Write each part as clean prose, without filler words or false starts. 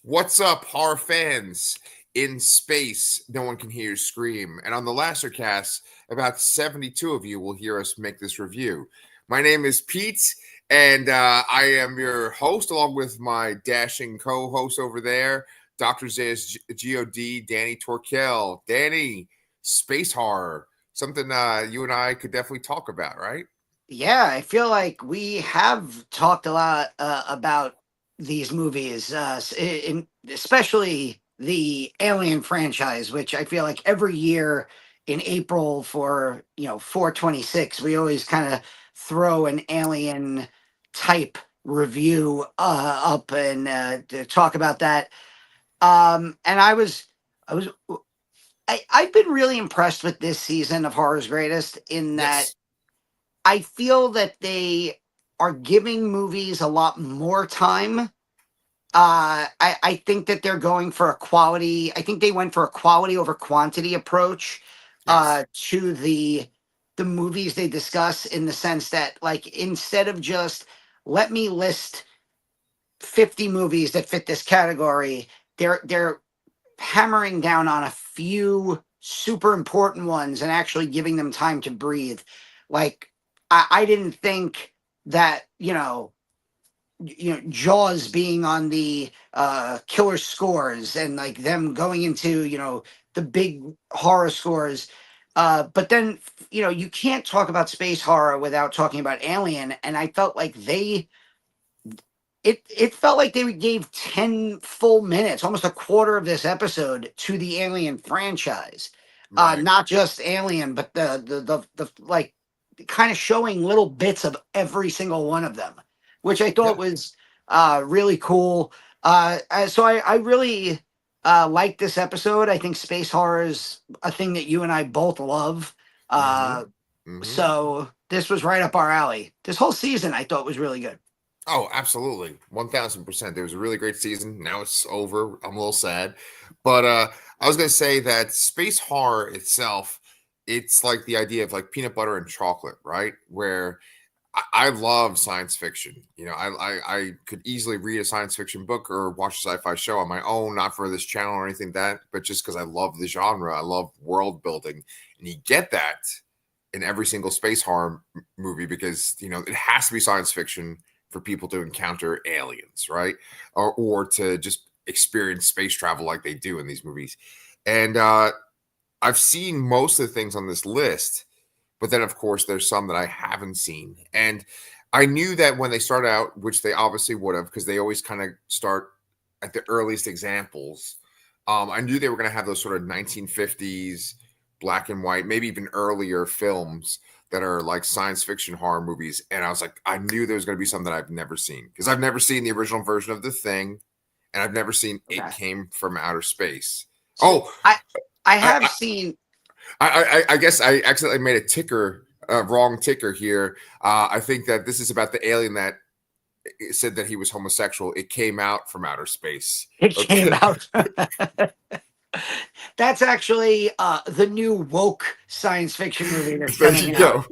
What's up, horror fans? In space, no one can hear you scream. And on the Lasercast, about 72 of you will hear us make this review. My name is Pete, and I am your host, along with my dashing co host over there, Dr. Zayas God, Danny Torkel. Danny, space horror, something you and I could definitely talk about, right? Yeah, I feel like we have talked a lot about these movies, especially the Alien franchise, which I feel like every year in April for 426, we always kind of throw an Alien type review up and to talk about that. And I was, I've been really impressed with this season of Horror's Greatest in that Yes. I feel that they are giving movies a lot more time. I think that they're going for a quality. I think they went for a quality over quantity approach Yes. to the movies they discuss, in the sense that, like, instead of just let me list 50 movies that fit this category, they're hammering down on a few super important ones and actually giving them time to breathe. Like, I didn't think that Jaws being on the killer scores, and like them going into the big horror scores. But then you can't talk about space horror without talking about Alien, and I felt like it felt like they gave 10 full minutes, almost a quarter of this episode, to the Alien franchise. Right. Not just Alien, but the like, kind of showing little bits of every single one of them, which I thought Yeah. was really cool. So I really like this episode. I think space horror is a thing that you and I both love. Mm-hmm. Uh, Mm-hmm. so this was right up our alley. This whole season I thought was really good. Oh, absolutely. 1000%. There was a really great season. Now it's over. I'm a little sad. But I was going to say that space horror itself, it's like the idea of like peanut butter and chocolate, right? Where I love science fiction. I could easily read a science fiction book or watch a sci-fi show on my own, not for this channel or anything that, but just because I love the genre. I love world building. And you get that in every single space horror movie because, it has to be science fiction for people to encounter aliens, right? Or to just experience space travel like they do in these movies. And I've seen most of the things on this list, but then of course there's some that I haven't seen. And I knew that when they start out, which they obviously would have, because they always kind of start at the earliest examples. I knew they were going to have those sort of 1950s black and white, maybe even earlier films that are like science fiction horror movies. And I was like, I knew there was going to be some that I've never seen because I've never seen the original version of The Thing, and I've never seen It Okay. Came from Outer Space. So Oh, I I, have seen. I guess I accidentally made a ticker, wrong ticker here. I think that this is about the alien that said that he was homosexual. It came out from outer space. It came Okay, out. That's actually the new woke science fiction movie that's there coming you out. go.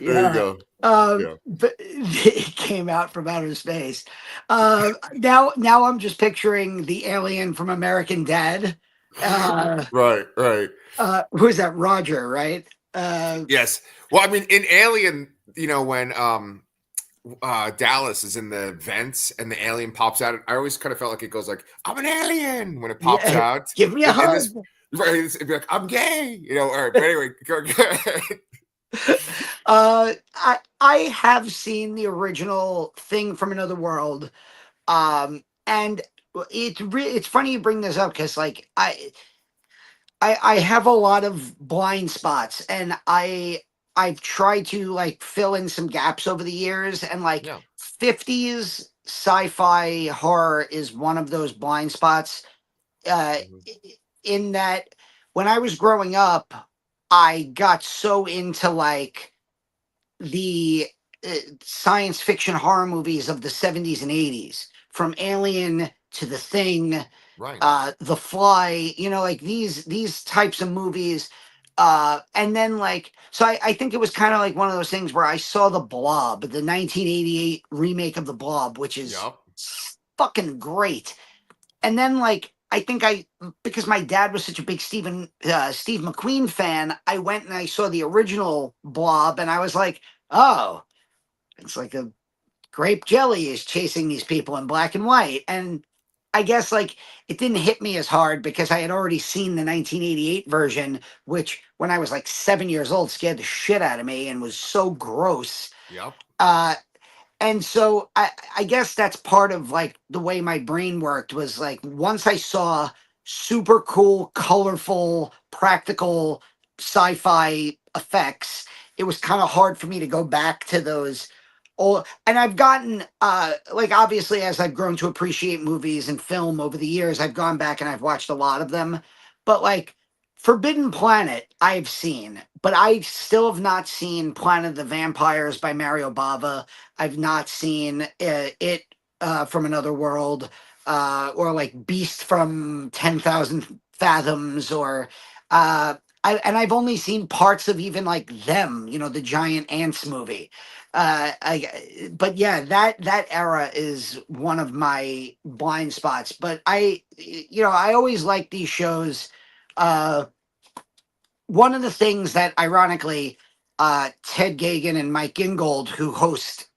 There you Yeah. go. Yeah. But it came out from outer space. Now I'm just picturing the alien from American Dad. Uh, Right. Right. who is that? Roger, right? Uh, Yes. Well, I mean, in Alien, when Dallas is in the vents and the alien pops out, I always kind of felt like it goes like, "I'm an alien" when it pops yeah, out. give me a In this, hug. right? It'd be like, "I'm gay," All right, but anyway, go ahead. I have seen the original Thing from Another World, and it's funny you bring this up, because like I have a lot of blind spots, and I've tried to like fill in some gaps over the years, and like Yeah. 50s sci-fi horror is one of those blind spots. uh Mhm. in that, when I was growing up, I got so into like the science fiction horror movies of the 70s and 80s, from Alien to The Thing, Right. The Fly, like these types of movies. And then, like, so I think it was kind of like one of those things where I saw The Blob, the 1988 remake of The Blob, which is Yep. fucking great. and then like I think I because my dad was such a big Steve McQueen fan, I went and I saw the original Blob, and I was like, oh, it's like a grape jelly is chasing these people in black and white. And I guess like it didn't hit me as hard because I had already seen the 1988 version, which when I was like 7 years old scared the shit out of me and was so gross. Yep. Uh, and so I guess that's part of like the way my brain worked was like once I saw super cool, colorful, practical sci-fi effects, it was kind of hard for me to go back to those old. And I've gotten like obviously as I've grown to appreciate movies and film over the years, I've gone back and I've watched a lot of them. But like Forbidden Planet, I've seen, but I still have not seen Planet of the Vampires by Mario Bava. I've not seen it from Another World, or like Beast from 10,000 Fathoms, or and I've only seen parts of even like Them, the giant ants movie. But yeah, that era is one of my blind spots. But I always like these shows. Uh, One of the things that ironically Ted Gagan and Mike Gingold, who host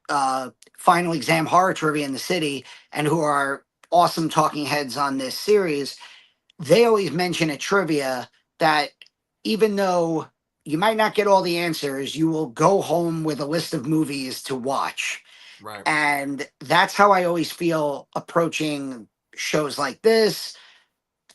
Final Exam Horror Trivia in the City and who are awesome talking heads on this series, they always mention at trivia that even though you might not get all the answers, you will go home with a list of movies to watch. Right. And that's how I always feel approaching shows like this,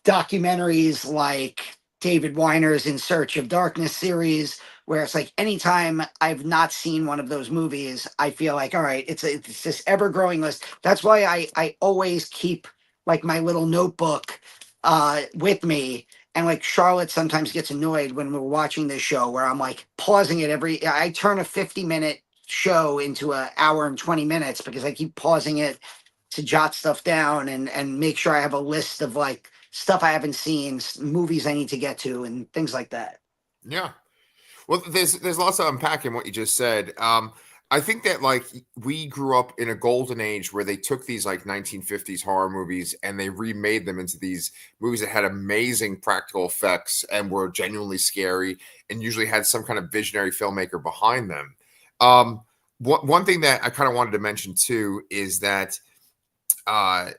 documentaries like David Weiner's In Search of Darkness series, where it's like anytime I've not seen one of those movies, I feel like, all right, it's this ever growing list. That's why I always keep like my little notebook with me. And like Charlotte sometimes gets annoyed when we're watching this show where I'm like pausing it I turn a 50-minute show into an hour and 20 minutes because I keep pausing it to jot stuff down and make sure I have a list of like stuff I haven't seen, movies I need to get to, and things like that. Yeah. Well, there's lots to unpack in what you just said. I think that like we grew up in a golden age where they took these like 1950s horror movies and they remade them into these movies that had amazing practical effects and were genuinely scary and usually had some kind of visionary filmmaker behind them. One thing that I kind of wanted to mention too is that uh,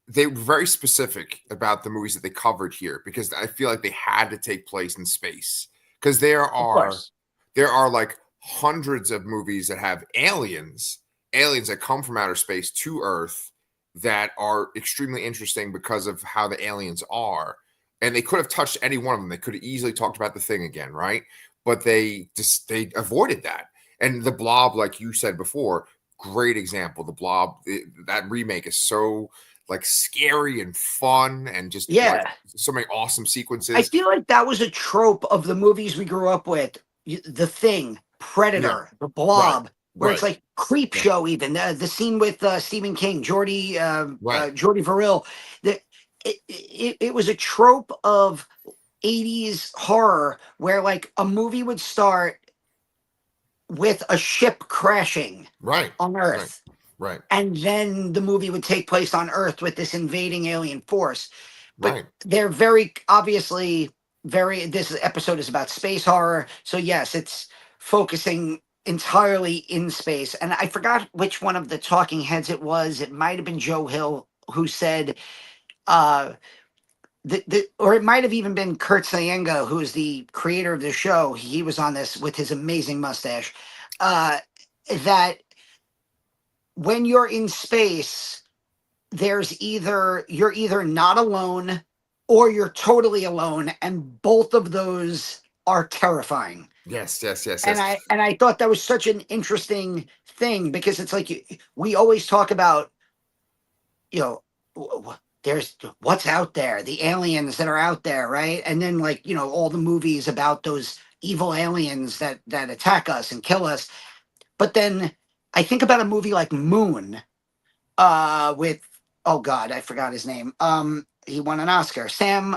they were very specific about the movies that they covered here because I feel like they had to take place in space because Of course. there are like hundreds of movies that have aliens that come from outer space to Earth that are extremely interesting because of how the aliens are. And they could have touched any one of them. They could have easily talked about the Thing again, right? But they avoided that. And the Blob, like you said before, great example. The Blob, that remake is so like scary and fun and just like Yeah. so many awesome I sequences. feel like that was a trope of the movies we grew up with. The Thing, Yeah, Predator, The right, Blob, where it's right, like Creep yeah, Show, even the scene with Stephen King, right, Jordy Verrill. The, it was a trope of 80s horror where like a movie would start with a ship crashing right, on right, Earth, right, and then the movie would take place on Earth with this invading alien force. But right. they're very obviously very. This episode is about space horror, so yes, it's focusing entirely in space. And I forgot which one of the talking heads it was. It might have been Joe Hill who said, uh, or it might have even been Kurt Sayenga, who is the creator of the show. He was on this with his amazing mustache. Uh, that when you're in space, you're either not alone or you're totally alone, and both of those are terrifying. Yes, yes, yes, And yes. I thought that was such an interesting thing because it's like we always talk about, you know, there's what's out there, the aliens that are out there, right? And then like, all the movies about those evil aliens that attack us and kill us. But then I think about a movie like Moon, with, oh God, I forgot his name. He won an Oscar. Sam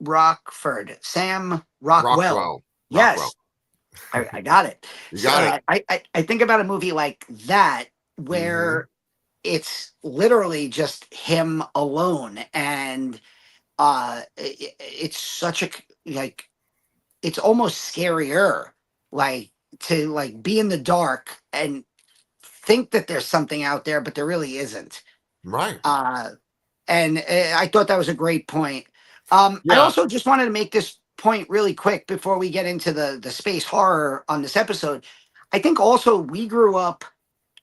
Rockwell. Rockwell, Rockwell. Yes, I got it. You So got it. I think about a movie like that Hmm. where it's literally just him alone, and it's such a like it's almost scarier, like to like be in the dark and think that there's something out there, but there really isn't. Right. Uh, and I thought that was a great point. I Yeah. also just wanted to make this point really quick before we get into the space horror on this episode. I think also we grew up,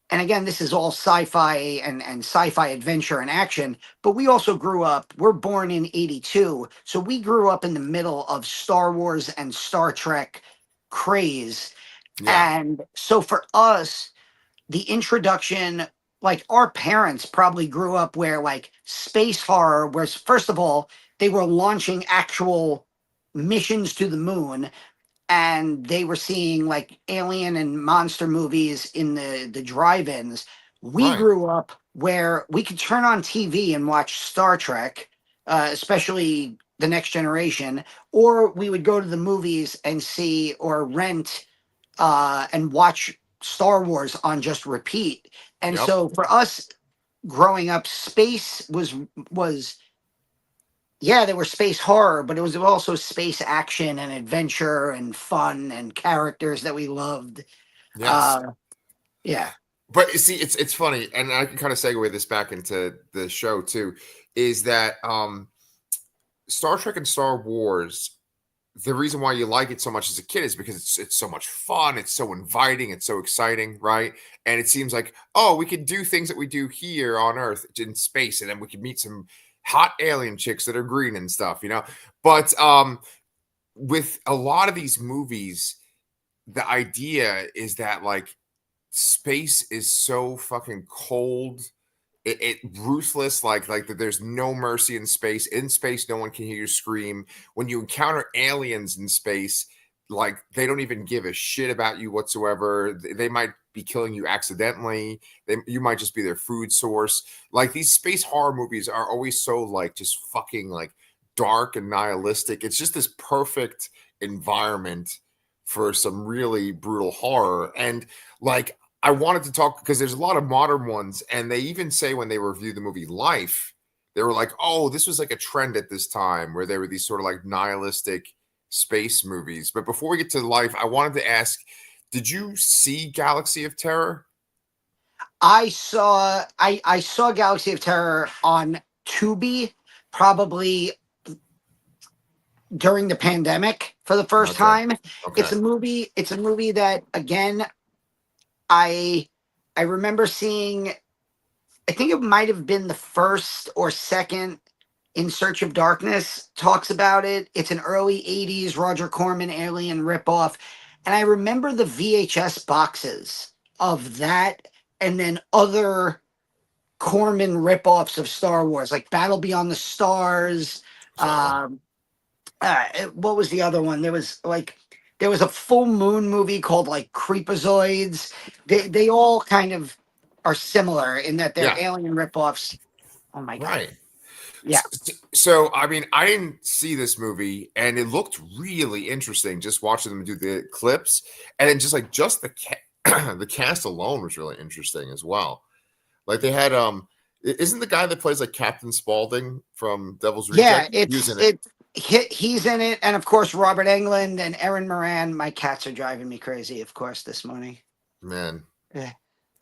and again, this is all sci-fi and sci-fi adventure and action, but we also grew up, we're born in 82, so we grew up in the middle of Star Wars and Star Trek craze. Yeah. And so for us, the introduction, like our parents probably grew up where like space horror was, first of all, they were launching actual missions to the moon, and they were seeing like alien and monster movies in the drive-ins. We Right. grew up where we could turn on TV and watch Star Trek, especially the Next Generation, or we would go to the movies and see or rent and watch Star Wars on just repeat. And Yep. so for us growing up, space was yeah, there were space horror, but it was also space action and adventure and fun and characters that we loved. Yes. Uh, yeah, But you see, it's funny, and I can kind of segue this back into the show too, is that Star Trek and Star Wars, the reason why you like it so much as a kid is because it's so much fun, it's so inviting, it's so exciting, right? And it seems like, oh, we could do things that we do here on Earth in space, and then we could meet some hot alien chicks that are green and stuff, you know. But with a lot of these movies, the idea is that like space is so fucking cold, it ruthless, like that there's no mercy in space. In space no one can hear you scream. When you encounter aliens in space, like they don't even give a shit about you whatsoever. They might be killing you accidentally. You might just be their food source. Like these space horror movies are always so like just fucking like dark and nihilistic. It's just this perfect environment for some really brutal horror. And like I wanted to talk because there's a lot of modern ones, and they even say when they review the movie Life, they were like, "Oh, this was like a trend at this time where there were these sort of like nihilistic space movies." But before we get to Life, I wanted to ask, did you see Galaxy of Terror? I saw Galaxy of Terror on Tubi, probably during the pandemic for the first Okay, time. okay, It's a movie that again I I remember seeing. I think it might have been the first or second. In Search of Darkness talks about it. It's an early 80s Roger Corman alien ripoff. And I remember the VHS boxes of that and then other Corman ripoffs of Star Wars, like Battle Beyond the Stars. so Um, what was the other one? There was a full moon movie called like Creepazoids. They all kind of are similar in that they're yeah, alien ripoffs. Oh my god. right. Yeah. So, I mean, I didn't see this movie, and it looked really interesting just watching them do the clips, and then just the the cast alone was really interesting as well. Like they had isn't the guy that plays like Captain Spaulding from Devil's Yeah, Reject using it? he's in it, and of course Robert Englund and Erin Moran. My cats are driving me crazy, of course, this morning. Man. Yeah.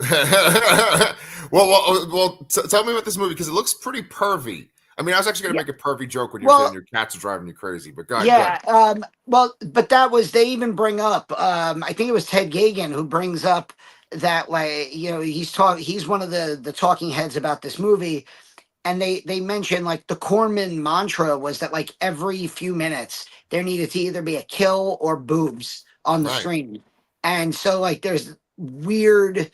Tell me about this movie because it looks pretty pervy. I mean, I was actually going Yeah. to make a pervy joke when you were saying Well, your cats are driving you crazy, but go ahead, go ahead. yeah. Well, but that was they even bring up. I think it was Ted Gagan who brings up that like he's one of the talking heads about this movie, and they mentioned like the Corman mantra was that like every few minutes there needed to either be a kill or boobs on the Right. screen, and so like there's weird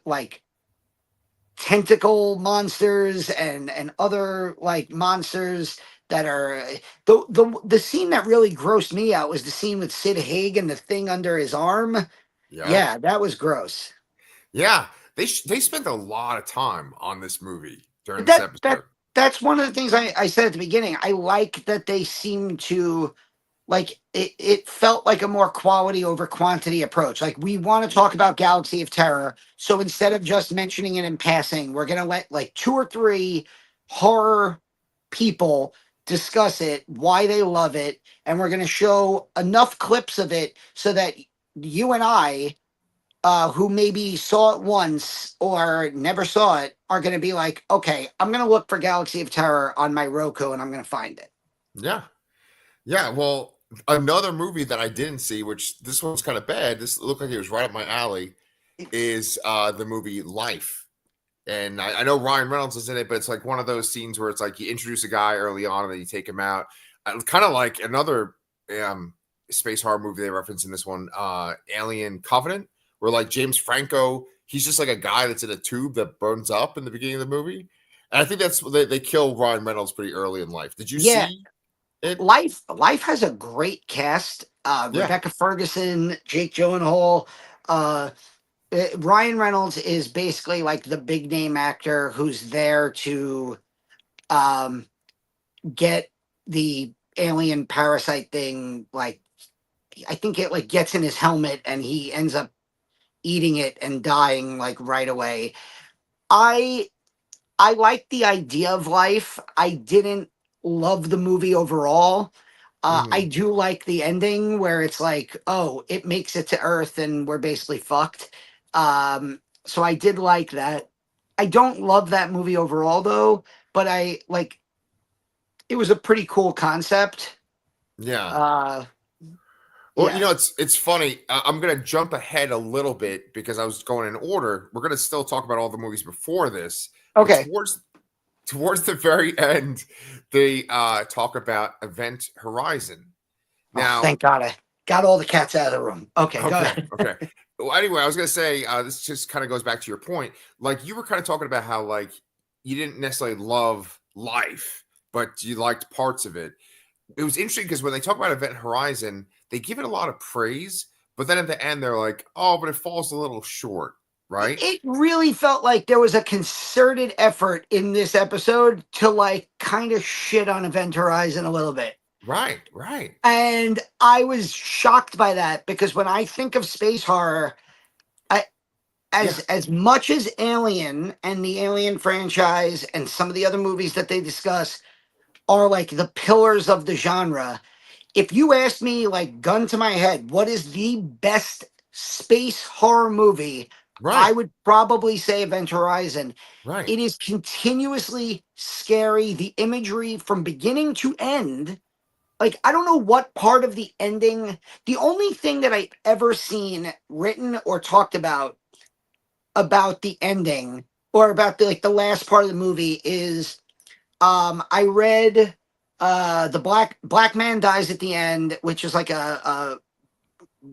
like tentacle monsters and other like monsters that are the scene that really grossed me out was the scene with Sid Haig and the thing under his arm. Yep. Yeah, that was gross. Yeah. They spent a lot of time on this movie during But this that episode. that's one of the things I said at the beginning. I like that they seem to like it felt like a more quality over quantity approach. Like we want to talk about Galaxy of Terror, so instead of just mentioning it in passing, we're gonna let like two or three horror people discuss it, why they love it, and we're gonna show enough clips of it so that you and I, who maybe saw it once or never saw it, are gonna be like, okay, I'm gonna look for Galaxy of Terror on my Roku and I'm gonna find it. Yeah. Yeah. Well, another movie that I didn't see, which this one's kind of bad, this looked like it was right up my alley, is the movie Life. And I know Ryan Reynolds is in it, but it's like one of those scenes where it's like you introduce a guy early on and then you take him out. Kind of like another space horror movie they reference in this one, Alien Covenant, where like James Franco, he's just like a guy that's in a tube that burns up in the beginning of the movie. And I think that's they kill Ryan Reynolds pretty early in life. Did you Yeah, see it? Life has a great cast. Yeah. Rebecca Ferguson, Jake Gyllenhaal, uh, Ryan Reynolds is basically like the big name actor who's there to um, get the alien parasite thing. Like I think it like gets in his helmet and he ends up eating it and dying like right away. I I like the idea of Life. I didn't love the movie overall. I Mhm. do like the ending where it's like, oh, it makes it to Earth and we're basically fucked. So I did like that. I don't love that movie overall though, but I like it was a pretty cool concept. Yeah. Uh, Well, yeah. it's funny. I'm gonna jump ahead a little bit because I was going in order. We're gonna still talk about all the movies before this, but Okay. towards the very end, they talk about Event Horizon. Oh, Now, thank God I got all the cats out of the room. Okay, go okay, ahead. okay. Well, anyway, I was gonna say this just kind of goes back to your point. Like you were kind of talking about how like you didn't necessarily love life, but you liked parts of it. It was interesting because when they talk about Event Horizon, they give it a lot of praise, but then at the end they're like, "Oh, but it falls a little short," right? It really felt like there was a concerted effort in this episode to like kind of shit on Event Horizon a little bit. Right, right. And I was shocked by that because when I think of space horror, I, Yeah, as much as Alien and the Alien franchise and some of the other movies that they discuss are like the pillars of the genre, if you ask me, like, gun to my head, what is the best space horror movie? I right, would probably say Event Horizon. right, It is continuously scary. The imagery from beginning to end, like, I don't know what part of the ending, the only thing that I've ever seen written or talked about the ending or about the like the last part of the movie is I read the black man dies at the end, which is like a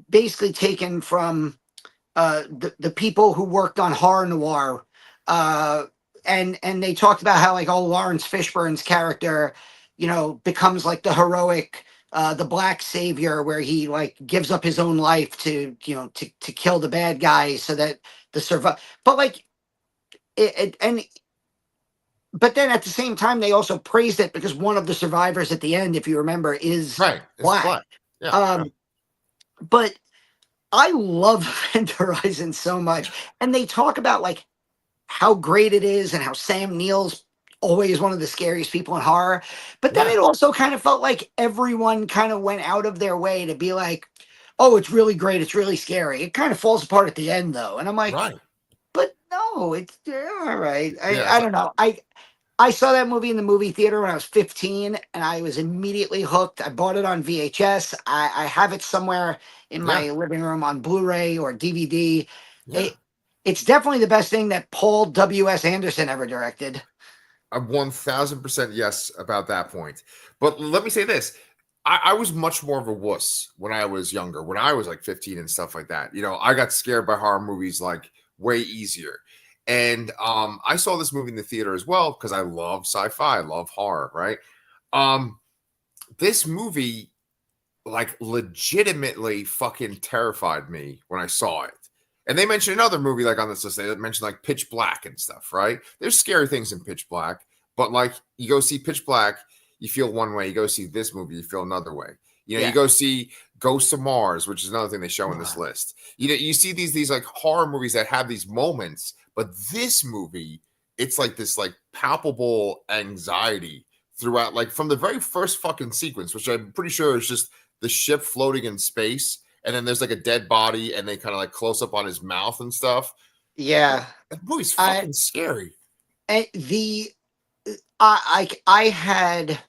basically taken from the people who worked on horror noir. Uh, and they talked about how like Lawrence Fishburne's character, becomes like the heroic the black savior where he like gives up his own life to to kill the bad guy so that the survive. But like and but then at the same time they also praised it because one of the survivors at the end, if you remember, is right. It's black. black. Yeah, yeah, Um, but I love Event Horizon so much, and they talk about like how great it is and how Sam Neill's always one of the scariest people in horror. But then yeah. it also kind of felt like everyone kind of went out of their way to be like, "Oh, it's really great, it's really scary." It kind of falls apart at the end though, and I'm like, Right. "But no, it's all right." I Yeah, it's I like don't know. I saw that movie in the movie theater when I was 15 and I was immediately hooked. I bought it on VHS. I have it somewhere in yeah, my living room on Blu-ray or DVD. yeah. It's definitely the best thing that Paul W.S. Anderson ever directed. I'm 1000% yes about that point. But let me say this. I was much more of a wuss when I was younger, when I was like 15 and stuff like that. I got scared by horror movies like way easier. And I saw this movie in the theater as well because I love sci-fi, I love horror, right? Um, this movie like legitimately fucking terrified me when I saw it. And they mentioned another movie like on this list. They mentioned like Pitch Black and stuff, right? There's scary things in Pitch Black, but like you go see Pitch Black, you feel one way. You go see this movie, you feel another way. You know, you Yeah. go see Ghosts of Mars, which is another thing they show in this Ugh. list. You know, you see these like horror movies that have these moments, but this movie, it's like this like palpable anxiety throughout, like from the very first fucking sequence, which I'm pretty sure is just the ship floating in space, and then there's like a dead body, and they kind of like close up on his mouth and stuff. Yeah. That movie's I fucking scary. the I had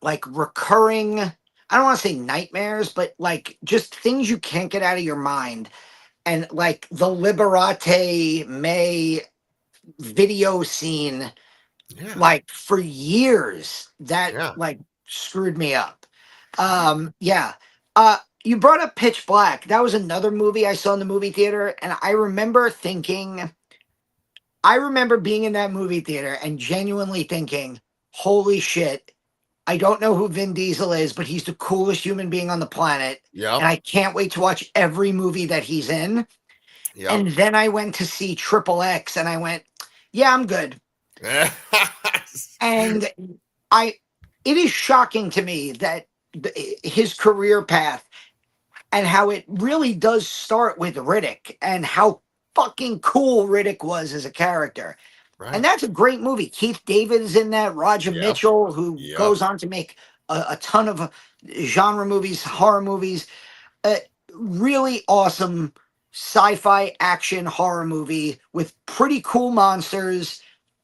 like recurring, I don't want to say nightmares, but like just things you can't get out of your mind. And like the Liberate May video scene, Yeah, like for years, that yeah. like screwed me up. Yeah. You brought up Pitch Black. That was another movie I saw in the movie theater, and I remember being in that movie theater and genuinely thinking, holy shit, I don't know who Vin Diesel is, but he's the coolest human being on the planet. And Yep. I can't wait to watch every movie that he's in. Yep. And then I went to see Triple X and I went, yeah, I'm good. And I, it is shocking to me that his career path and how it really does start with Riddick and how fucking cool Riddick was as a character. And Right. that's a great movie. Keith David is in that. Roger Yep. Mitchell, who Yep. goes on to make a ton of genre movies, horror movies. Uh, really awesome sci-fi action horror movie with pretty cool monsters,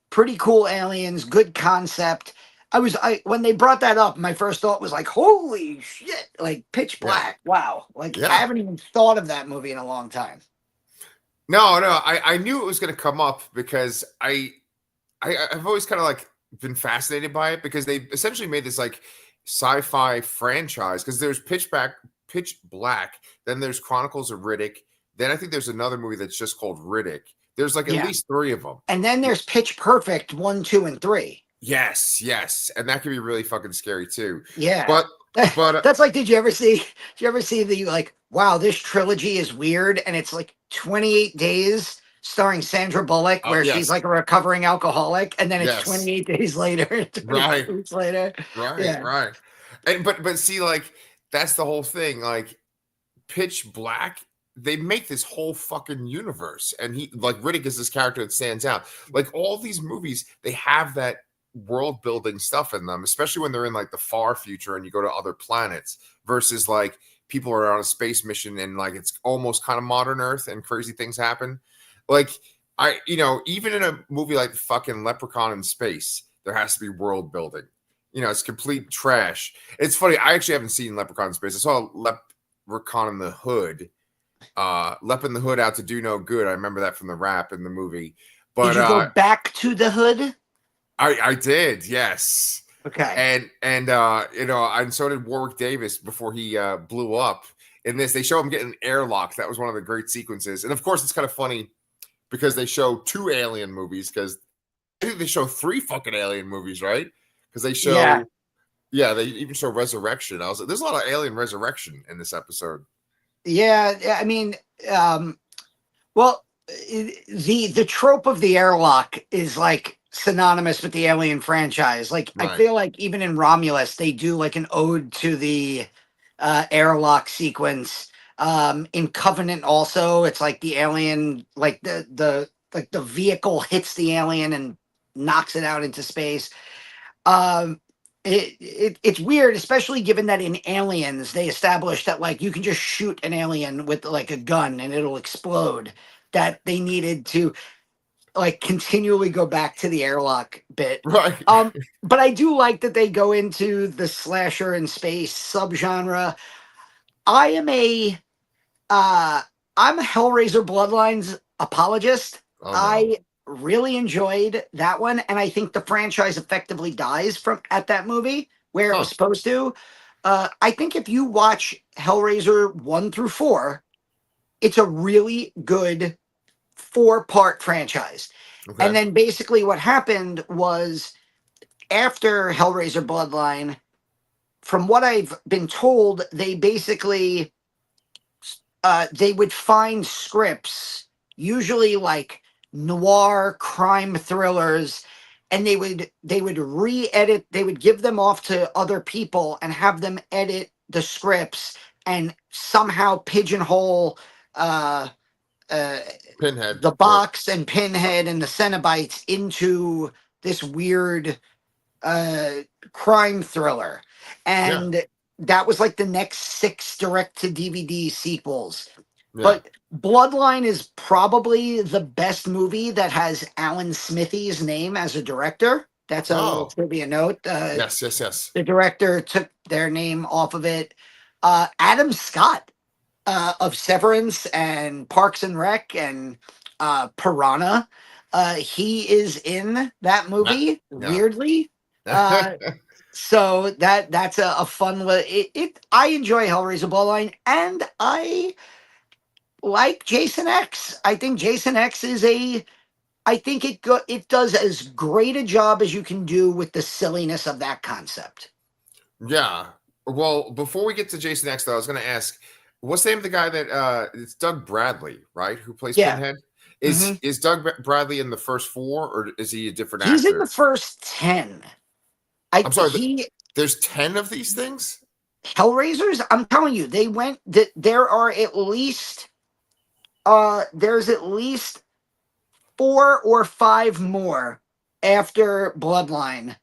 pretty cool aliens, good concept. I when they brought that up, my first thought was like, holy shit, like Pitch Yeah. Black. Wow. Like I Yeah. haven't even thought of that movie in a long time. No, no. I knew it was going to come up because I've always kind of like been fascinated by it because they essentially made this like sci-fi franchise because there's Pitch Black, then there's Chronicles of Riddick, then I think there's another movie that's just called Riddick. There's like at Yeah. least 3 of them. And then there's Pitch Perfect 1, 2, and 3. Yes, yes, and that can be really fucking scary too. Yeah. But That's like, did you ever see the like, wow, this trilogy is weird, and it's like 28 Days starring Sandra Bullock, where she's yes, like a recovering alcoholic, and then it's yes, 28 days later, 28 right, weeks later. right, Yeah. right. And but see, like that's the whole thing. Like Pitch Black, they make this whole fucking universe, and he like Riddick is this character that stands out. Like all these movies, they have that world building stuff in them, especially when they're in like the far future and you go to other planets versus like people are on a space mission and like it's almost kind of modern Earth and crazy things happen. Like even in a movie like fucking Leprechaun in Space, there has to be world building. You know, it's complete trash. It's funny. I actually haven't seen Leprechaun in Space. I saw Leprechaun in the Hood. Lep in the Hood out to do no good. I remember that from the rap in the movie. But Did you go back to the hood? I did, yes. Okay. And so did Warwick Davis before he blew up. In this, they show him getting airlocked. That was one of the great sequences. And of course, it's kind of funny because they show 2 alien movies because I think they show 3 fucking alien movies, right? Because they show, yeah, they even show Resurrection. I was like, there's a lot of alien resurrection in this episode. Yeah, I mean, well, the trope of the airlock is like synonymous with the Alien franchise. Like, I Right. feel like even in Romulus, they do like an ode to the airlock sequence. In Covenant, also, it's like the alien, like the vehicle hits the alien and knocks it out into space. It's weird, especially given that in Aliens they established that like you can just shoot an alien with like a gun and it'll explode. That they needed to like continually go back to the airlock bit. Right. But I do like that they go into the slasher in space subgenre. I am I'm a Hellraiser Bloodlines apologist. Oh, no. I really enjoyed that one, and I think the franchise effectively dies from at that movie where it was supposed to. I think if you watch Hellraiser 1 through 4, it's a really good 4-part franchise. Okay. And then basically what happened was after Hellraiser Bloodline, from what I've been told, they basically they would find scripts, usually like noir crime thrillers, and they would re-edit, they would give them off to other people and have them edit the scripts and somehow pigeonhole uh, uh, Pinhead. the Or box and Pinhead and the Cenobites into this weird uh, crime thriller. yeah, And that was like the next 6 direct to DVD sequels. yeah. But Bloodline is probably the best movie that has Alan Smithy's name as a director. That's a little Oh, trivia note. yes, yes, yes. The director took their name off of it. Adam Scott of Severance and Parks and Rec and Piranha. He is in that Not, movie, yeah. weirdly. Uh, so that's a fun. I enjoy Hellraiser Bloodline, and I like Jason X. I think Jason X is a. I think it does as great a job as you can do with the silliness of that concept. Yeah. Well, before we get to Jason X, though, I was going to ask, what's the name of the guy that it's Doug Bradley, right? Who plays Yeah. Pinhead? hmm Is Doug Bradley in the first 4, or is he a different He's in the actor? first 10. I I'm sorry, he there's 10 of these things? Hellraisers, I'm telling you, they went there are at least there's at least 4 or 5 more after Bloodline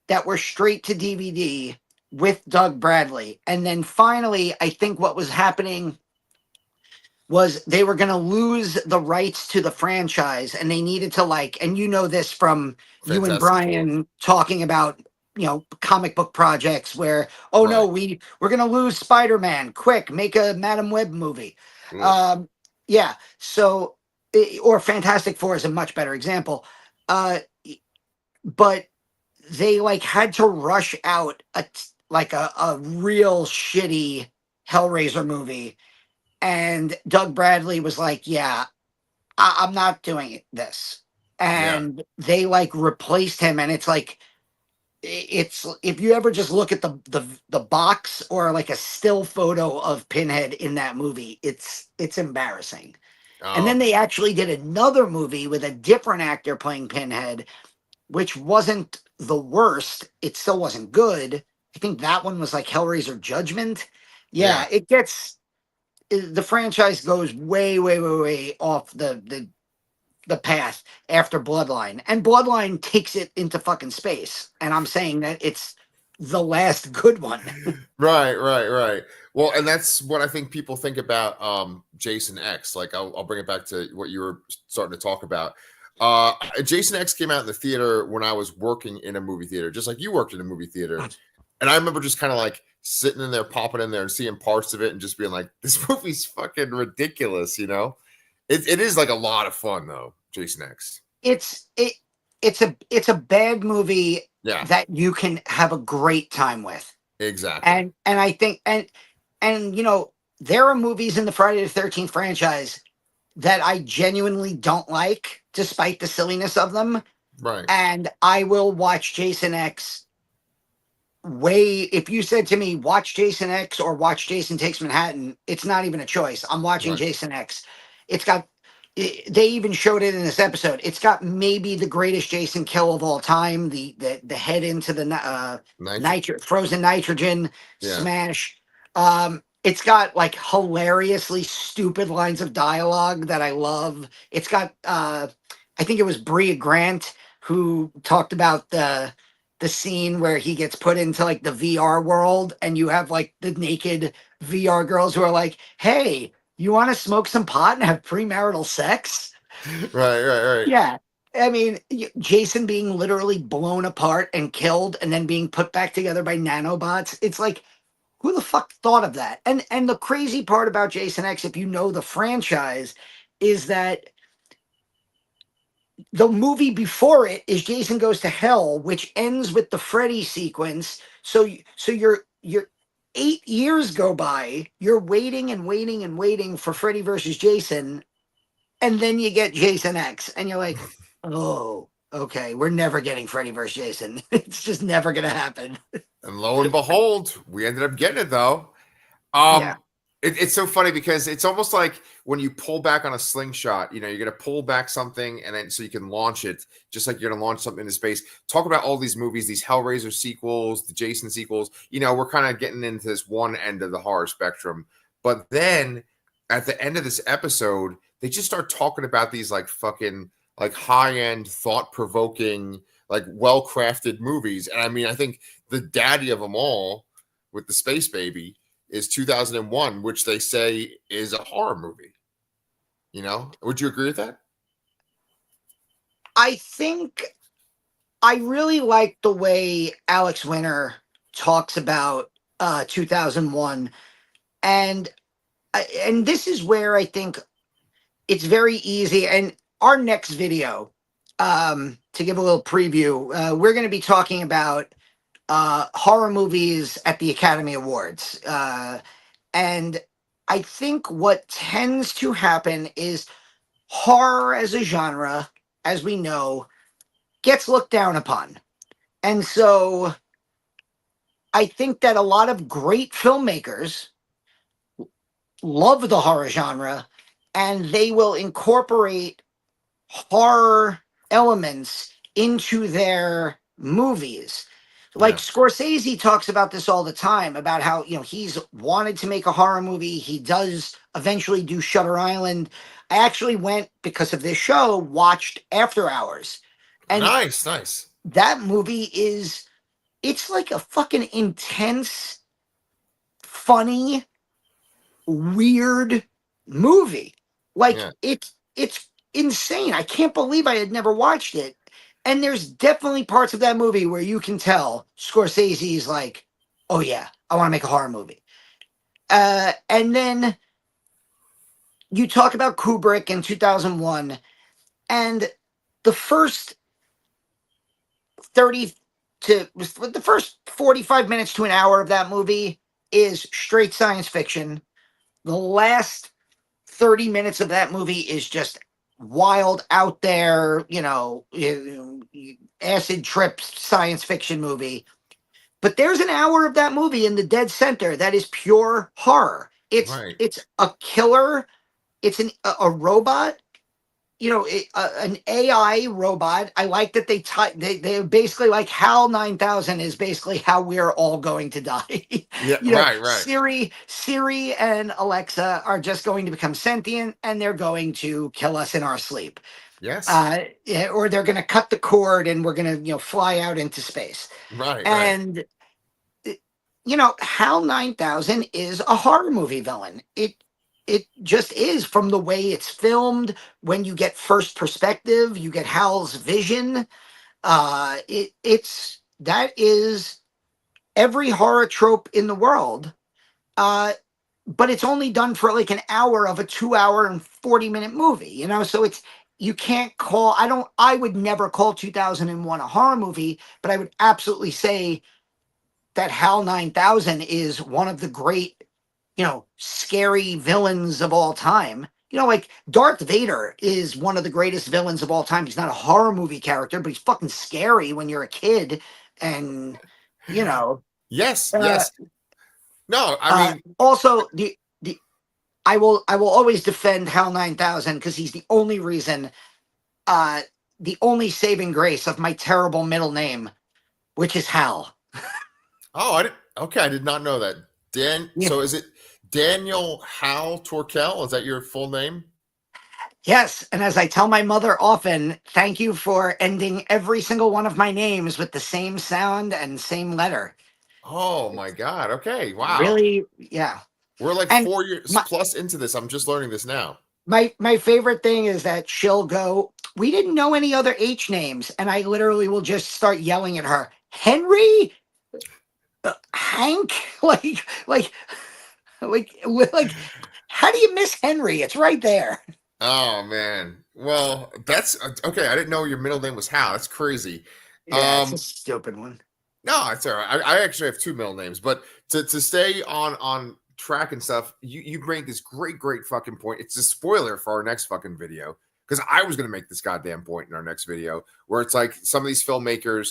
that were straight to DVD with Doug Bradley. And then finally, I think what was happening was they were going to lose the rights to the franchise and they needed to like, and you know this from you and Fantastic Four. Brian talking about, comic book projects where, oh no, Right. we're going to lose Spider-Man, quick, make a Madam Web movie. Ugh. Yeah. So, or Fantastic Four is a much better example. Uh, but they like had to rush out a real shitty Hellraiser movie. And Doug Bradley was like, yeah, I'm not doing this. Yeah. And they like replaced him. And it's like, it's if you ever just look at the box or like a still photo of Pinhead in that movie, it's embarrassing. And then Oh, they actually did another movie with a different actor playing Pinhead, which wasn't the worst. It still wasn't good. I think that one was like Hellraiser Judgment. yeah. Yeah, the franchise goes way, way, way, way off the path after Bloodline, and Bloodline takes it into fucking space. And I'm saying that it's the last good one. Right, right, right. Well, and that's what I think people think about Jason X. Like I'll bring it back to what you were starting to talk about. Jason X came out in the theater when I was working in a movie theater, just like you worked in a movie theater. And I remember just kind of like sitting in there, popping in there and seeing parts of it and just being like, this movie's fucking ridiculous, you know? It is like a lot of fun though, Jason X. It's it it's a bad movie Yeah, that you can have a great time with. exactly. And I think and there are movies in the Friday the 13th franchise that I genuinely don't like despite the silliness of them, Right. and I will watch Jason X way. If you said to me watch Jason X or watch Jason Takes Manhattan, it's not even a choice. I'm watching Right. Jason X. It's got they even showed it in this episode. It's got maybe the greatest Jason kill of all time, the head into the frozen nitrogen Yeah. smash. It's got like hilariously stupid lines of dialogue that I love. It's got I think it was Bria Grant who talked about the scene where he gets put into like the VR world and you have like the naked VR girls who are like, "Hey, you want to smoke some pot and have premarital sex?" Right, right, right. Yeah. I mean, Jason being literally blown apart and killed and then being put back together by nanobots. It's like, who the fuck thought of that? And the crazy part about Jason X, if you know the franchise, is that the movie before it is Jason Goes to Hell, which ends with the Freddy sequence. So you're 8 years go by, you're waiting and waiting and waiting for Freddy versus Jason, and then you get Jason X, and you're like, oh, okay, we're never getting Freddy versus Jason. It's just never gonna happen. And lo and behold, we ended up getting it though. Yeah. It's so funny because it's almost like when you pull back on a slingshot, you know, you're going to pull back something and then so you can launch it, just like you're going to launch something into space. Talk about all these movies, these Hellraiser sequels, the Jason sequels. You know, we're kind of getting into this one end of the horror spectrum. But then at the end of this episode, they just start talking about these like fucking like high end, thought provoking, like well crafted movies. And I mean, I think the daddy of them all with the Space Baby is 2001, which they say is a horror movie. You know, would you agree with that? I think I really like the way Alex Winter talks about 2001, and and this is where I think it's very easy. And our next video, to give a little preview, we're going to be talking about horror movies at the Academy Awards. And I think what tends to happen is horror as a genre, as we know, gets looked down upon. And so I think that a lot of great filmmakers love the horror genre and they will incorporate horror elements into their movies. Like Yeah. Scorsese talks about this all the time about how, you know, he's wanted to make a horror movie. He does eventually do Shutter Island. I actually went because of this show, watched After Hours. And Nice, nice. that movie is, it's like a fucking intense, funny, weird movie. Like Yeah. it's insane. I can't believe I had never watched it. And there's definitely parts of that movie where you can tell Scorsese's like, oh yeah, I want to make a horror movie. And then you talk about Kubrick in 2001, and the first 30 to the first 45 minutes to an hour of that movie is straight science fiction. The last 30 minutes of that movie is just wild out there, acid trip science fiction movie. But there's an hour of that movie in the dead center that is pure horror. It's Right. it's a killer. It's a robot, an AI robot. I like that they're basically like HAL 9000 is basically how we're all going to die. Yeah, right, right. Siri and Alexa are just going to become sentient and they're going to kill us in our sleep. Yes. Or they're going to cut the cord and we're going to, fly out into space. Right, right. And HAL 9000 is a horror movie villain. It just is, from the way it's filmed. When you get first perspective, you get Hal's vision. That is every horror trope in the world. But it's only done for like an hour of a 2 hour and 40-minute movie, so you can't call, I would never call 2001 a horror movie, but I would absolutely say that HAL 9000 is one of the great, scary villains of all time. Like Darth Vader is one of the greatest villains of all time. He's not a horror movie character, but he's fucking scary when you're a kid. And, Yes, uh, yes. No, I mean, also I will always defend HAL 9000 because he's the only reason, the only saving grace of my terrible middle name, which is Hal. I did not know that. Yeah. So is it Daniel Hal Torkel? Is that your full name? Yes, and as I tell my mother often, thank you for ending every single one of my names with the same sound and same letter. Oh my God. Okay. Wow. Really, yeah. We're like And 4 years plus into this. I'm just learning this now. my favorite thing is that she'll go, we didn't know any other H names, and I literally will just start yelling at her, Henry, Hank, like, how do you miss Henry? It's right there. Oh man. Well, that's okay. I didn't know your middle name was Hal. That's crazy. Yeah, it's a stupid one. No, it's all right. I actually have two middle names, but to stay on track and stuff, you bring this great fucking point. It's a spoiler for our next fucking video because I was gonna make this goddamn point in our next video where it's like some of these filmmakers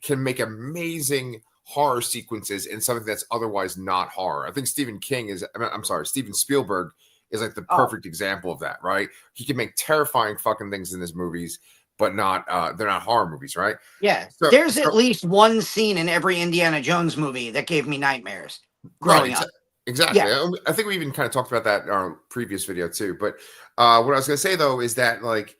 can make amazing horror sequences in something that's otherwise not horror. I think Stephen King is, I'm sorry, Steven Spielberg is like the Oh, perfect example of that, right? He can make terrifying fucking things in his movies, but not they're not horror movies, right? yeah. So, There's at so least one scene in every Indiana Jones movie that gave me nightmares right, growing up. exactly. Yeah. I think we even kind of talked about that in our previous video too. But what I was going to say though is that like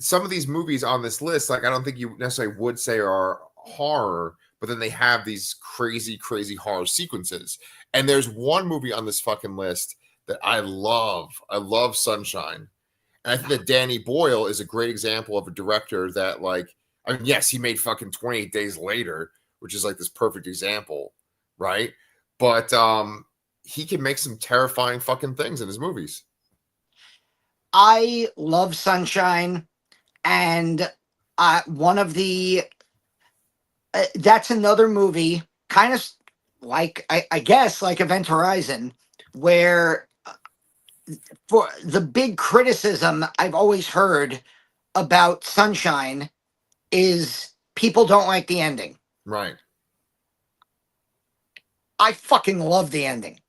some of these movies on this list, like I don't think you necessarily would say are horror, but then they have these crazy, crazy horror sequences. And there's one movie on this fucking list that I love. I love Sunshine. And I think that Danny Boyle is a great example of a director that, like, I mean, yes, he made fucking 28 Days Later, which is like this perfect example, right? But he can make some terrifying fucking things in his movies. I love Sunshine, and one of the that's another movie, kind of like I guess like Event Horizon, where for the big criticism I've always heard about Sunshine is people don't like the ending. Right. I fucking love the ending.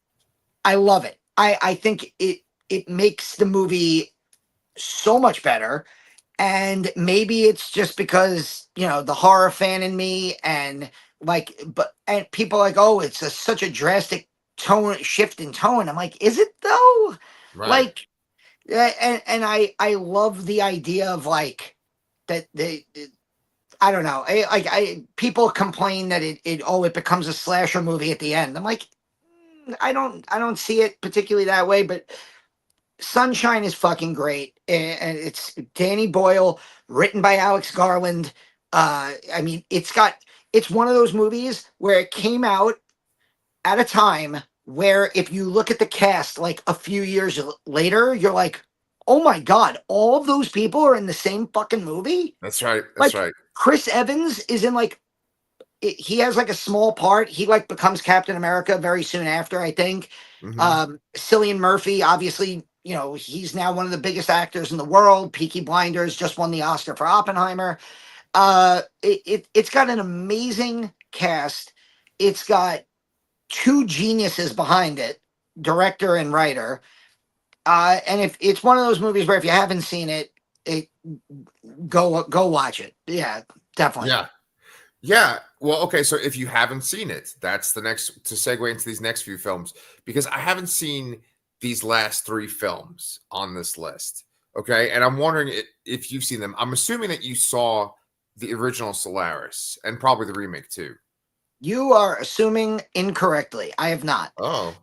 I love it. I think it makes the movie so much better. And maybe it's just because, you know, the horror fan in me and like, but, and people are like, oh, it's such a drastic tone shift in tone. I'm like, is it though? Right. Like, and I love the idea of like that I don't know. I people complain that it becomes a slasher movie at the end. I'm like, I don't see it particularly that way, but Sunshine is fucking great, and it's Danny Boyle, written by Alex Garland. I mean, it's one of those movies where it came out at a time where if you look at the cast like a few years later, you're like, oh my god, all of those people are in the same fucking movie. That's right. That's Like right. Chris Evans is in like he has like a small part. He like becomes Captain America very soon after, I think. Mm-hmm. Cillian Murphy, obviously, you know, he's now one of the biggest actors in the world. Peaky Blinders just won the Oscar for Oppenheimer. It's got an amazing cast. It's got two geniuses behind it, director and writer. And if it's one of those movies where if you haven't seen it, it go watch it. Yeah, definitely. Yeah. Yeah. Well, okay. So if you haven't seen it, that's the next to segue into these next few films because I haven't seen these last three films on this list. Okay. And I'm wondering if you've seen them. I'm assuming that you saw the original Solaris and probably the remake too. You are assuming incorrectly. I have not. Oh,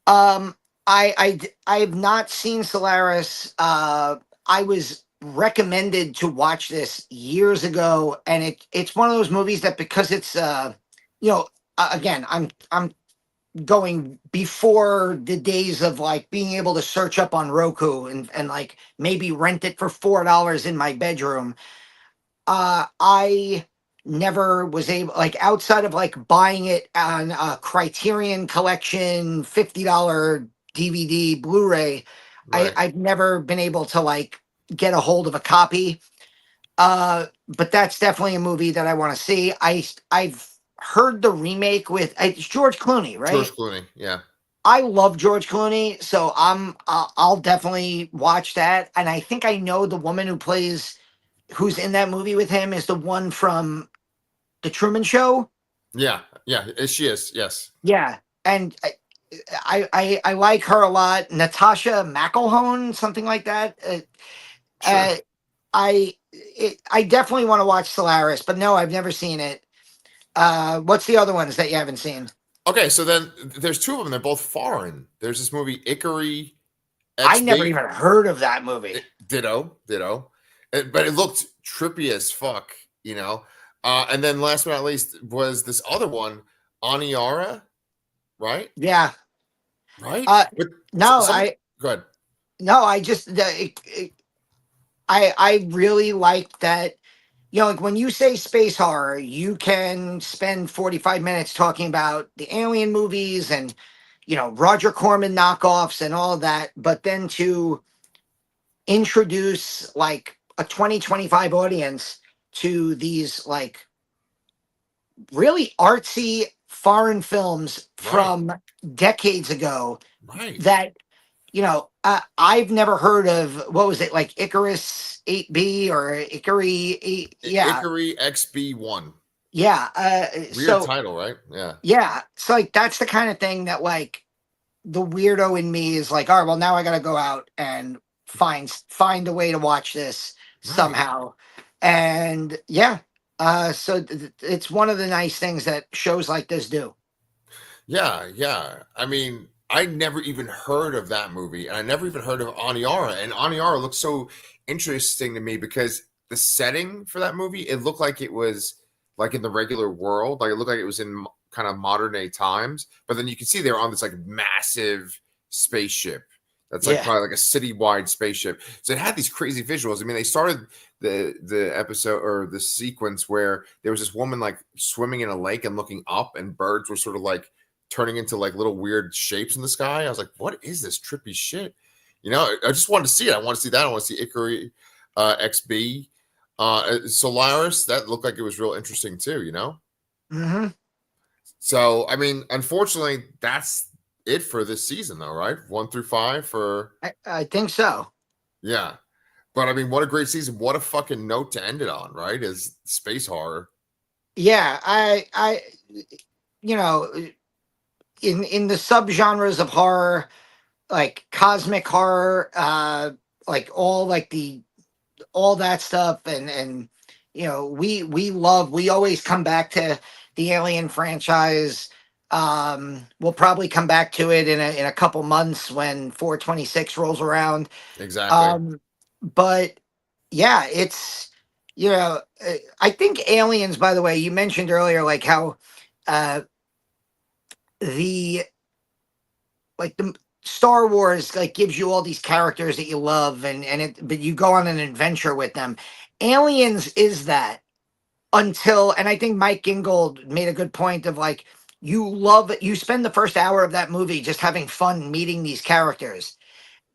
I have not seen Solaris. I was recommended to watch this years ago, and it's one of those movies that because it's you know, again, I'm going before the days of like being able to search up on Roku and like maybe rent it for $4 in my bedroom. I never was able like outside of like buying it on a Criterion Collection $50 DVD Blu-ray. right. I've never been able to like get a hold of a copy. But that's definitely a movie that I want to see. I've heard the remake with it's George Clooney, George right? Clooney. Yeah. I love George Clooney, so I'll definitely watch that. And I think I know the woman who's in that movie with him is the one from The Truman Show. Yeah. Yeah. She is. Yes. Yeah, and I like her a lot. Natasha McElhone, something like that. Sure. Uh, I definitely want to watch Solaris, but no, I've never seen it. What's the other ones that you haven't seen? Okay. So then there's two of them. They're both foreign. There's this movie, Ikari I X never Bait. even heard of that movie. Ditto. But it looked trippy as fuck, you know. And then last but not least was this other one, Aniara, right? Yeah. Right? But No, some good. I just I really like that. You know, like when you say space horror, you can spend 45 minutes talking about the Alien movies and, you know, Roger Corman knockoffs and all of that. But then to introduce like a 2025 audience to these like really artsy foreign films Right. from decades ago Right. that, I've never heard of. What was it, like Icarus 8B or Ikari 8? Yeah, Ikari XB1. yeah. Weird So title, right? Yeah. yeah, so like that's the kind of thing that like the weirdo in me is like, all right, well now I got to go out and find a way to watch this Right. somehow, and yeah, so it's one of the nice things that shows like this do. Yeah, yeah. I mean, I never even heard of that movie, and I never even heard of Aniara. And Aniara looked so interesting to me because the setting for that movie, it looked like it was like in the regular world, like it looked like it was in kind of modern day times. But then you can see they're on this like massive spaceship that's like Yeah, probably like a citywide spaceship. So it had these crazy visuals. I mean, they started the episode or the sequence where there was this woman like swimming in a lake and looking up, and birds were sort of like turning into like little weird shapes in the sky. I was like, what is this trippy shit? I just wanted to see it. I want to see that. I want to see Ikari XB. Solaris, that looked like it was real interesting too. hmm So, I mean, unfortunately, that's it for this season, though, right? 1 through 5 for, I think so. yeah. But I mean, what a great season. What a fucking note to end it on, right? Is space horror. Yeah, you know, in the subgenres of horror, like cosmic horror, like all that stuff, and we always come back to the Alien franchise. We'll probably come back to it in a couple months when 426 rolls around. Exactly. But yeah, it's I think Aliens, by the way, you mentioned earlier like how uh the the Star Wars like gives you all these characters that you love, but you go on an adventure with them. Aliens is that until, and I think Mike Gingold made a good point of like, you spend the first hour of that movie just having fun meeting these characters,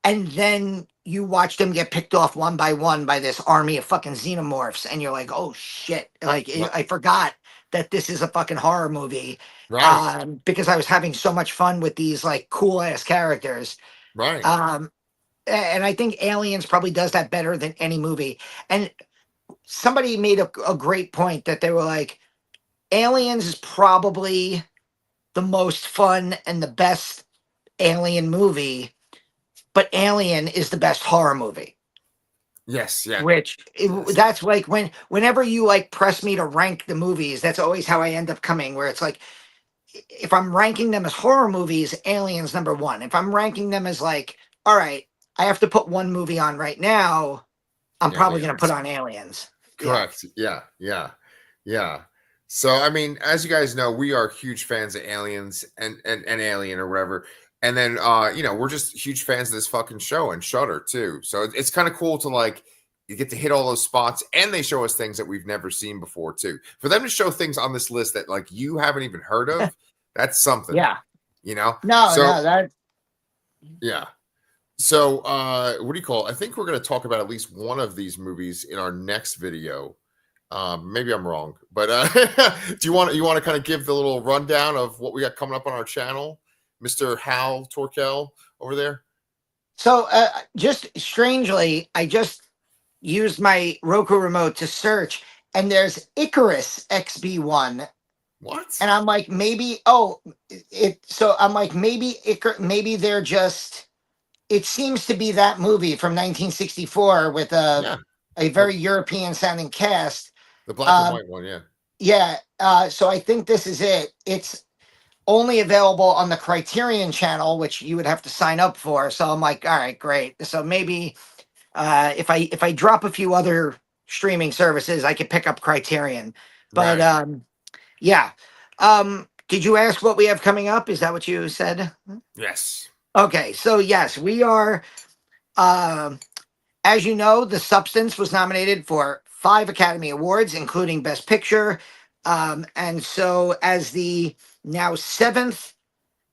and then you watch them get picked off one by one by this army of fucking xenomorphs, and you're like, oh shit, like Right. I forgot that this is a fucking horror movie, Right. because I was having so much fun with these like cool ass characters. Right. um and I think Aliens probably does that better than any movie. And somebody made a great point that they were like, Aliens is probably the most fun and the best alien movie, but Alien is the best horror movie. Yes. Yeah. Which Yes. that's like whenever you like press me to rank the movies, that's always how I end up coming. Where it's like, if I'm ranking them as horror movies, Aliens number one. If I'm ranking them as like, all right, I have to put one movie on right now, I'm probably going to put Aliens. on Aliens. Yeah. Correct. Yeah. Yeah. Yeah. So I mean, as you guys know, we are huge fans of Aliens and Alien or whatever. And then we're just huge fans of this fucking show and Shudder too. So it's kind of cool to like you get to hit all those spots, and they show us things that we've never seen before too. For them to show things on this list that like you haven't even heard of, that's something, Yeah. you know? No, So no, that. yeah. So what do you call it? I think we're gonna talk about at least one of these movies in our next video. Maybe I'm wrong, but do you want to kind of give the little rundown of what we got coming up on our channel, Mr. Hal Torkel over there? So just strangely, I just used my Roku remote to search, and there's Icarus XB1, What? and I'm like, maybe, oh, it. So I'm like, maybe they're just. It seems to be that movie from 1964 with Yeah, a the, very European sounding cast. the black and Um, white one. Yeah. yeah, so I think this is it. It's only available on the Criterion channel, which you would have to sign up for. So I'm like, all right, great. So maybe if I drop a few other streaming services, I could pick up Criterion. But Right. yeah. Did you ask what we have coming up? Is that what you said? Yes. Okay, so yes, we are. Um, as you know, The Substance was nominated for 5 Academy Awards, including Best Picture. And so, as the now seventh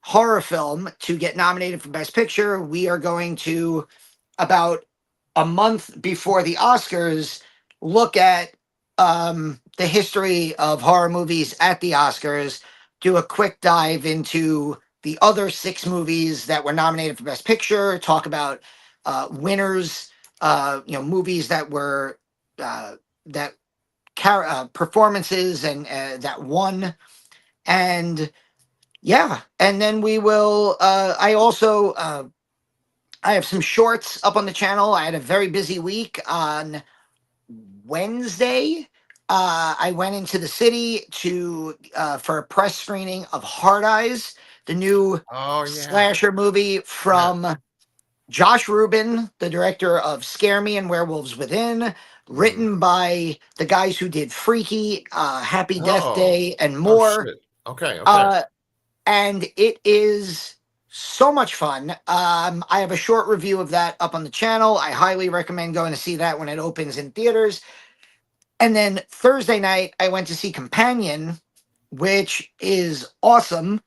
horror film to get nominated for Best Picture, we are going to, about a month before the Oscars, look at the history of horror movies at the Oscars, do a quick dive into the other 6 movies that were nominated for Best Picture, talk about winners, movies that were that performances and that won, and yeah, and then we will. I have some shorts up on the channel. I had a very busy week on Wednesday. I went into the city to for a press screening of Hard Eyes, the new Oh yeah. slasher movie from Josh Rubin, the director of Scare Me and Werewolves Within, written by the guys who did Freaky, Happy Death Day, and Oh more. shit. Okay. And it is so much fun. I have a short review of that up on the channel. I highly recommend going to see that when it opens in theaters. And then Thursday night, I went to see Companion, which is awesome.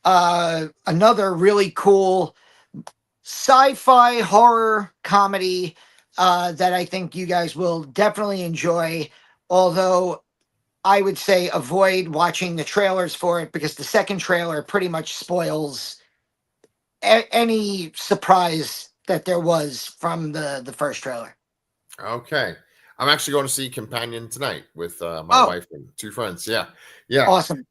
Another really cool sci-fi horror comedy that I think you guys will definitely enjoy. Although I would say avoid watching the trailers for it because the second trailer pretty much spoils any surprise that there was from the first trailer. Okay. I'm actually going to see Companion tonight with my wife and 2 friends. Yeah. Awesome.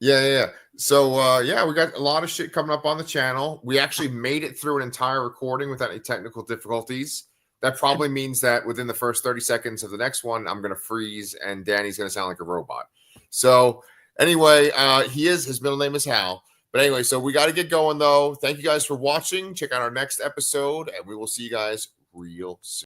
Yeah. So we got a lot of shit coming up on the channel. We actually made it through an entire recording without any technical difficulties. That probably means that within the first 30 seconds of the next one, I'm going to freeze and Danny's going to sound like a robot. So anyway, his middle name is Hal. But anyway, so we got to get going though. Thank you guys for watching. Check out our next episode and we will see you guys real soon.